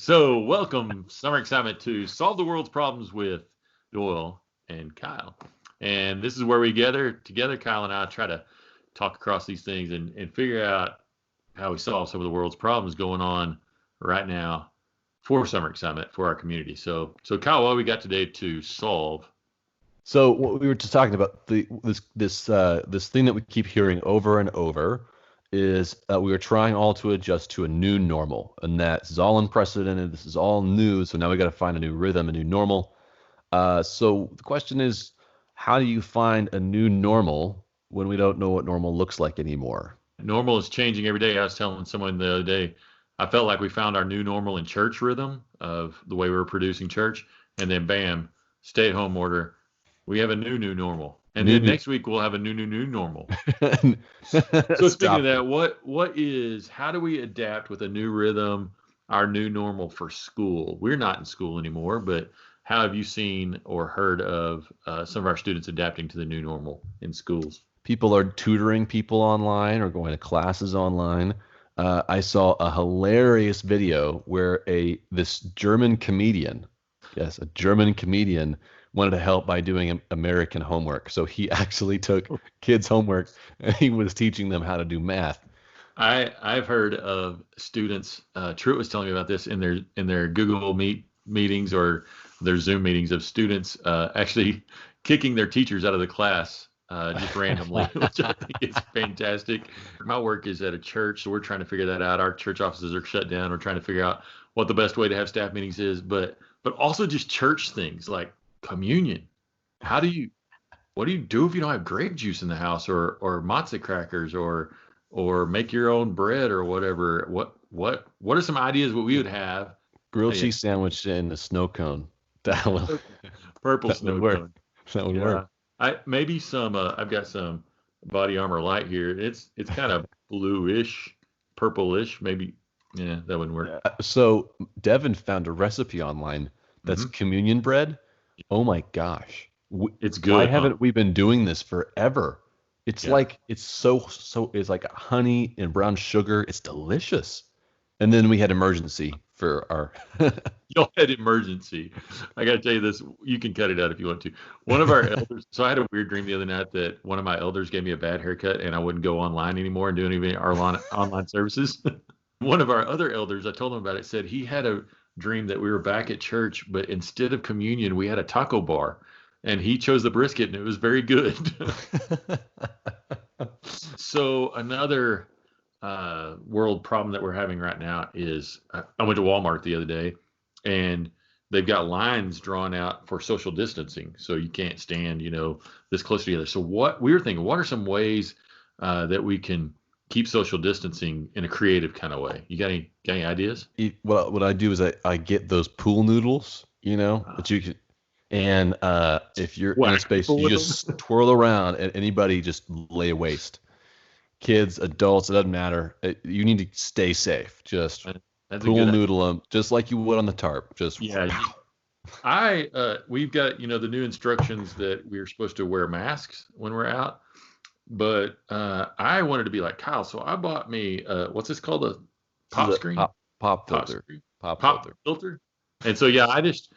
So, welcome, summer excitement, to Solve the World's Problems with Doyle and Kyle. And this is where we gather together. Kyle and I try to talk across these things and figure out how we solve some of the world's problems going on right now for summer excitement for our community. So Kyle, what we got today to solve? So what we were just talking about this thing that we keep hearing over and over is we are trying all to adjust to a new normal, and that is all unprecedented. This is all new, so now we got to find a new rhythm, a new normal. So the question is, how do you find a new normal when we don't know what normal looks like anymore? Normal is changing every day. I was telling someone the other day, I felt like we found our new normal in church rhythm of the way we were producing church, and then bam, stay-at-home order. We have a new normal. And then next week we'll have a new normal. So speaking of that, how do we adapt with a new rhythm, our new normal for school? We're not in school anymore, but how have you seen or heard of some of our students adapting to the new normal in schools? People are tutoring people online or going to classes online. I saw a hilarious video where this German comedian, yes, a German comedian, wanted to help by doing American homework. So he actually took kids' homework and he was teaching them how to do math. I've heard of students. Truett was telling me about this in their Google Meet meetings or their Zoom meetings of students actually kicking their teachers out of the class just randomly, which I think is fantastic. My work is at a church, so we're trying to figure that out. Our church offices are shut down. We're trying to figure out what the best way to have staff meetings is, but also just church things like communion. What do you do if you don't have grape juice in the house or matzah crackers or make your own bread or whatever? What are some ideas what we would have? Grilled cheese sandwich and a snow cone. That will purple that snow would work. cone. That would work. Maybe some I've got some body armor light here. It's kind of bluish, purplish, maybe. Yeah, that wouldn't work. So Devin found a recipe online that's communion bread. Oh my gosh. It's good. Why haven't we been doing this forever? It's like it's like honey and brown sugar. It's delicious. And then we had emergency for our Y'all had emergency. I got to tell you this. You can cut it out if you want to. One of our elders. So I had a weird dream the other night that one of my elders gave me a bad haircut and I wouldn't go online anymore and do any of our online services. One of our other elders, I told him about it, said he had a dream that we were back at church, but instead of communion, we had a taco bar, and he chose the brisket, and it was very good. So another world problem that we're having right now is I went to Walmart the other day, and they've got lines drawn out for social distancing, so you can't stand, this close together. So what we were thinking, what are some ways that we can keep social distancing in a creative kind of way? You got any ideas? Well, what I do is I get those pool noodles, that you can, and if you're in a space, you just twirl around and anybody just lay waste. Kids, adults, it doesn't matter. You need to stay safe. Just pool noodle them, just like you would on the tarp. Just we've got the new instructions that we're supposed to wear masks when we're out. But I wanted to be like Kyle, so I bought me what's this called, a pop screen? Pop filter. Pop filter. And so I just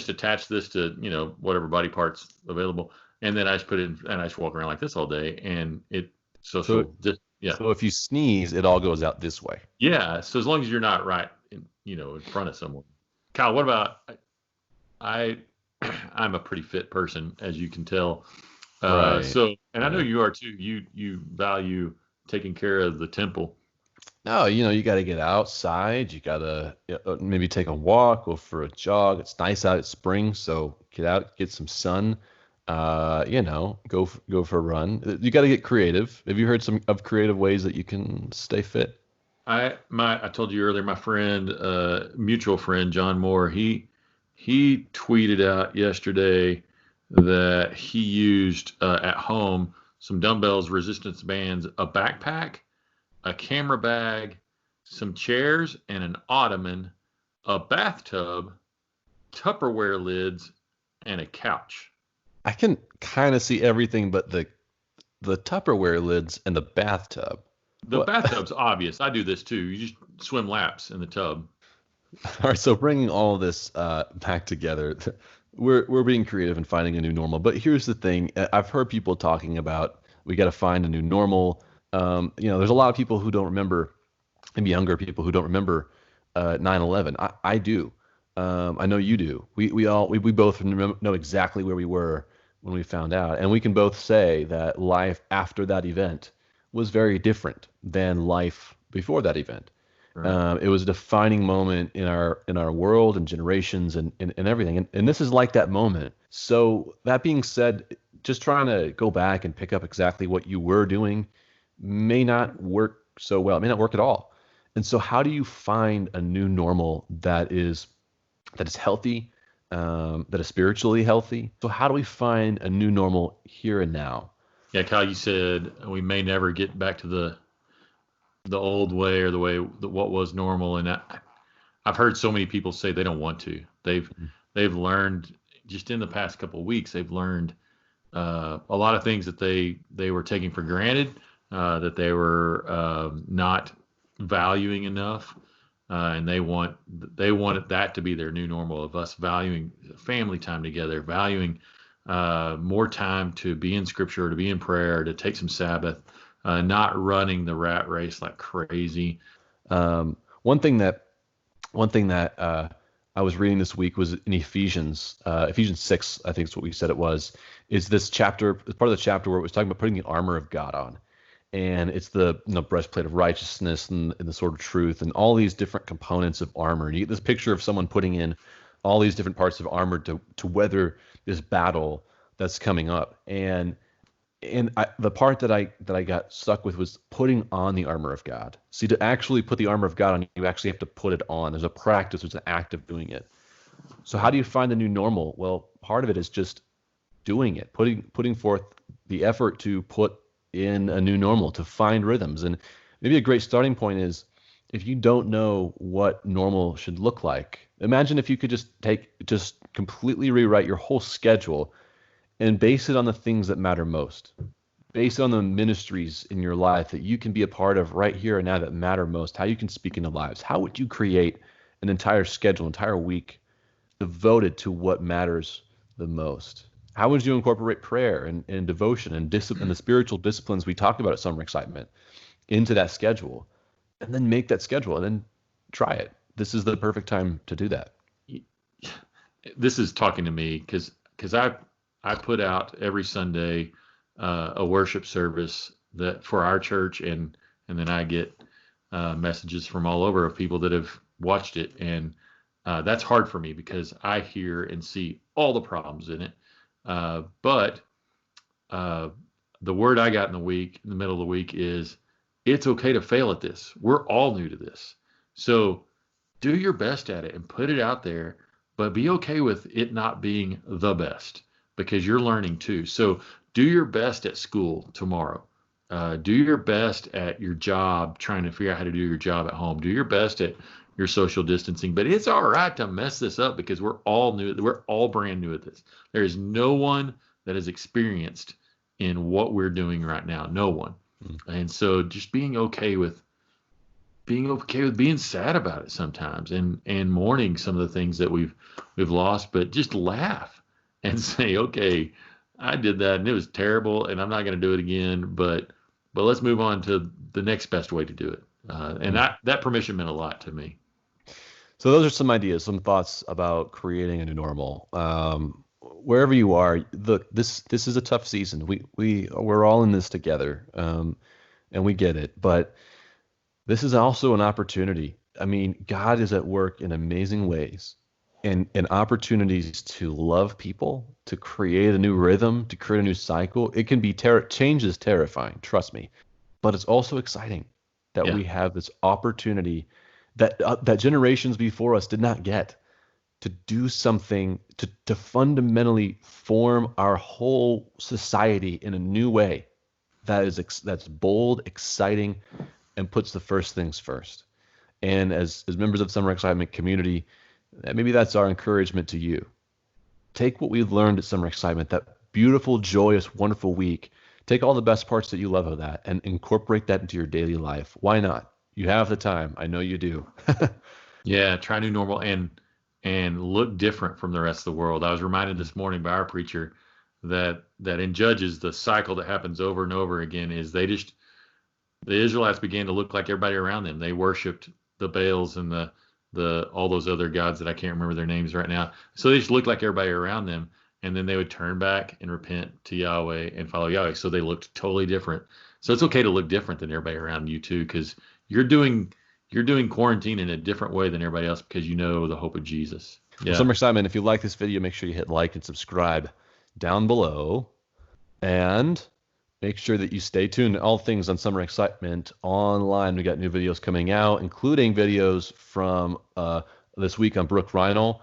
attached this to whatever body parts available, and then I just put it in, and I just walk around like this all day, and it So if you sneeze, it all goes out this way. Yeah. So as long as you're not right in front of someone. Kyle, what about I'm a pretty fit person, as you can tell. Right. And I know you are too. You value taking care of the temple. No, you got to get outside. You got to maybe take a walk, go for a jog. It's nice out. It's spring, so get out, get some sun. Go for a run. You got to get creative. Have you heard some of creative ways that you can stay fit? I told you earlier, my friend, mutual friend John Moore, he tweeted out yesterday that he used at home some dumbbells, resistance bands, a backpack, a camera bag, some chairs, and an ottoman, a bathtub, Tupperware lids, and a couch. I can kind of see everything but the Tupperware lids and the bathtub. The bathtub's obvious. I do this too. You just swim laps in the tub. All right, so bringing all of this back together, we're being creative and finding a new normal. But here's the thing: I've heard people talking about we got to find a new normal. There's a lot of people who don't remember, maybe younger people who don't remember 9/11. I do. I know you do. We both know exactly where we were when we found out, and we can both say that life after that event was very different than life before that event. Right. It was a defining moment in our world and generations and everything. And this is like that moment. So that being said, just trying to go back and pick up exactly what you were doing may not work so well. It may not work at all. And so how do you find a new normal that is healthy, that is spiritually healthy? So how do we find a new normal here and now? Yeah, Kyle, you said we may never get back to the old way or the way what was normal, and I've heard so many people say they don't want to. They've learned just in the past couple of weeks. They've learned a lot of things that they were taking for granted, that they were not valuing enough, and they wanted that to be their new normal of us valuing family time together, valuing more time to be in Scripture, to be in prayer, to take some Sabbath, not running the rat race like crazy. Um, one thing that one thing that I was reading this week was in Ephesians 6, I think is what we said it was, is this chapter, it's part of the chapter where it was talking about putting the armor of God on. And it's the breastplate of righteousness and the sword of truth and all these different components of armor. And you get this picture of someone putting in all these different parts of armor to weather this battle that's coming up. And the part that I got stuck with was putting on the armor of God. See, to actually put the armor of God on, you actually have to put it on. There's a practice, there's an act of doing it. So how do you find the new normal? Well, part of it is just doing it, putting forth the effort to put in a new normal, to find rhythms. And maybe a great starting point is if you don't know what normal should look like, imagine if you could just completely rewrite your whole schedule and base it on the things that matter most. Base it on the ministries in your life that you can be a part of right here and now that matter most, how you can speak into lives. How would you create an entire schedule, entire week devoted to what matters the most? How would you incorporate prayer and devotion and discipline, the spiritual disciplines we talked about at Summer Excitement into that schedule? And then make that schedule and then try it. This is the perfect time to do that. This is talking to me because I put out every Sunday a worship service that for our church, and then I get messages from all over of people that have watched it, and that's hard for me because I hear and see all the problems in it. But the word I got in the middle of the week is it's okay to fail at this. We're all new to this, so do your best at it and put it out there, but be okay with it not being the best because you're learning too. So do your best at school tomorrow. Do your best at your job, trying to figure out how to do your job at home. Do your best at your social distancing. But it's all right to mess this up because we're all new. We're all brand new at this. There is no one that is experienced in what we're doing right now. No one. And so just being okay with being sad about it sometimes and mourning some of the things that we've lost, but just laugh and say, okay, I did that and it was terrible and I'm not going to do it again, but let's move on to the next best way to do it. And that permission meant a lot to me. So those are some ideas, some thoughts about creating a new normal. Wherever you are, look, this is a tough season. We're all in this together, and we get it. But this is also an opportunity. I mean, God is at work in amazing ways, and opportunities to love people, to create a new rhythm, to create a new cycle. It can be change is terrifying, trust me, but it's also exciting that Yeah. we have this opportunity that generations before us did not get to do something to fundamentally form our whole society in a new way that's bold, exciting, and puts the first things first. And as members of the Summer Excitement community, maybe that's our encouragement to you. Take what we've learned at Summer Excitement, that beautiful, joyous, wonderful week. Take all the best parts that you love of that and incorporate that into your daily life. Why not? You have the time. I know you do. Yeah, try new normal and look different from the rest of the world. I was reminded this morning by our preacher that in Judges, the cycle that happens over and over again is the Israelites began to look like everybody around them. They worshipped the Baals and the all those other gods that I can't remember their names right now. So they just looked like everybody around them, and then they would turn back and repent to Yahweh and follow Yahweh. So they looked totally different. So it's okay to look different than everybody around you too, because you're doing you're doing quarantine in a different way than everybody else because you know the hope of Jesus. Well, Yeah. Summer Simon, if you like this video, make sure you hit like and subscribe down below. And make sure that you stay tuned to all things on Summer Excitement online. We got new videos coming out, including videos from this week on Brooke Reinl.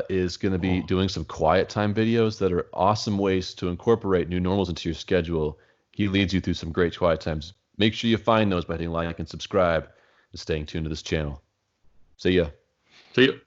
Is going to be doing some quiet time videos that are awesome ways to incorporate new normals into your schedule. He leads you through some great quiet times. Make sure you find those by hitting like and subscribe and staying tuned to this channel. See ya. See you.